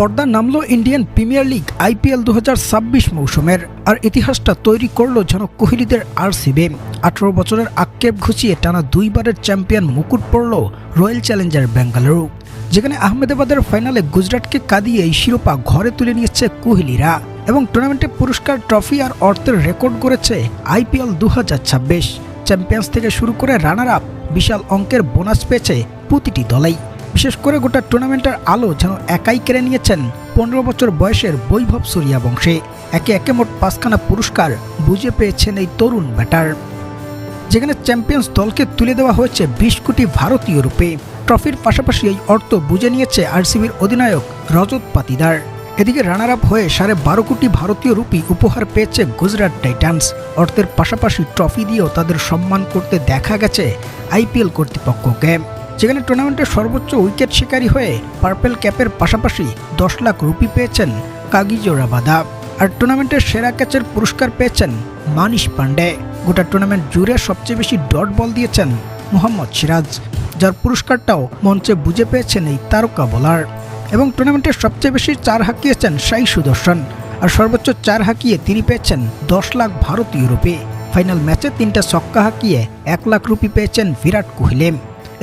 পর্দা নামলো Indian premier league IPL 2026 মৌসুমের। আর ইতিহাসটা তৈরি করলো যেন কোহলিদের আরসিবি। 18 বছরের আক্ষেপ ঘুচিয়ে টানা দুইবারের চ্যাম্পিয়ন মুকুট পড়ল রয়্যাল চ্যালেঞ্জার বেঙ্গালুরু, যেখানে আহমেদাবাদের ফাইনালে গুজরাটকে কাঁদিয়ে এই শিরোপা ঘরে তুলে নিয়েছে কোহলিরা এবং টুর্নামেন্টে পুরস্কার, ট্রফি আর অর্থের রেকর্ড করেছে আইপিএল 2026। চ্যাম্পিয়ন্স থেকে শুরু করে রানার আপ বিশাল অঙ্কের বোনাস পেয়েছে প্রতিটি দলেই। বিশেষ করে গোটা টুর্নামেন্টের আলো যেন একাই কেড়ে নিয়েছেন 15 বছর বয়সের বৈভব সূর্যবংশী। একে একে মোট 5খানা পুরস্কার বুঝে পেয়েছেন এই তরুণ ব্যাটার, যেখানে চ্যাম্পিয়ন্স দলকে তুলে দেওয়া হয়েছে 20 কোটি ভারতীয় রুপি। ট্রফির পাশাপাশি এই অর্থ বুঝে নিয়েছে আরসিবির অধিনায়ক রজত পাতিদার। এদিকে রানার আপ হয়ে 12.5 কোটি ভারতীয় রুপি উপহার পেয়েছে গুজরাট টাইটান্স। অর্থের পাশাপাশি ট্রফি দিয়েও তাদের সম্মান করতে দেখা গেছে আইপিএল কর্তৃপক্ষকে, যেখানে টুর্নামেন্টের সর্বোচ্চ উইকেট শিকারী হয়ে পার্পেল ক্যাপের পাশাপাশি 10 লাখ রুপি পেয়েছেন কাগিজো রাবাদা। আর টুর্নামেন্টের সেরা ক্যাচের পুরস্কার পেয়েছেন মানিশ পান্ডে। গোটা টুর্নামেন্ট জুড়ে সবচেয়ে বেশি ডট বল দিয়েছেন মোহাম্মদ সিরাজ, যার পুরস্কারটাও মঞ্চে বুঝে পেয়েছেন এই তারকা বোলার। এবং টুর্নামেন্টের সবচেয়ে বেশি 4 হাঁকিয়েছেন সাই সুদর্শন, আর সর্বোচ্চ 4 হাঁকিয়ে তিনি পেয়েছেন 10 লাখ ভারতীয় রুপি। ফাইনাল ম্যাচে 3টা ছক্কা হাঁকিয়ে 1 লাখ রুপি পেয়েছেন বিরাট কোহলি।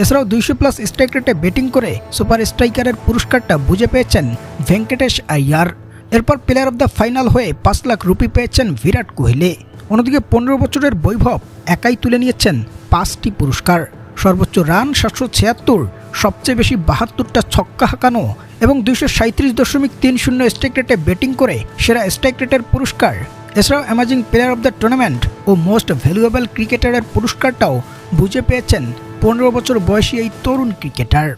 এছাড়াও 200+ স্ট্রাইক রেটে ব্যাটিং করে সুপার স্ট্রাইকারের পুরস্কারটা বুঝে পেয়েছেন ভেঙ্কটেশ আইয়ার। এরপর প্লেয়ার অব দ্য ফাইনাল হয়ে 5 লাখ রুপি পেয়েছেন বিরাট কোহলি। অন্যদিকে 15 বছরের বৈভব একাই তুলে নিয়েছেন 5টি পুরস্কার, সর্বোচ্চ রান 776, সবচেয়ে বেশি 72টা ছক্কা হাঁকানো এবং 237.30 স্ট্রাইক রেটে ব্যাটিং করে সেরা স্ট্রাইক রেটের পুরস্কার। এছাড়াও amazing player of the tournament ও মোস্ট ভ্যালুয়েবল ক্রিকেটারের পুরস্কারটাও বুঝে পেয়েছেন 15 বছর বয়সী এই তরুণ ক্রিকেটার।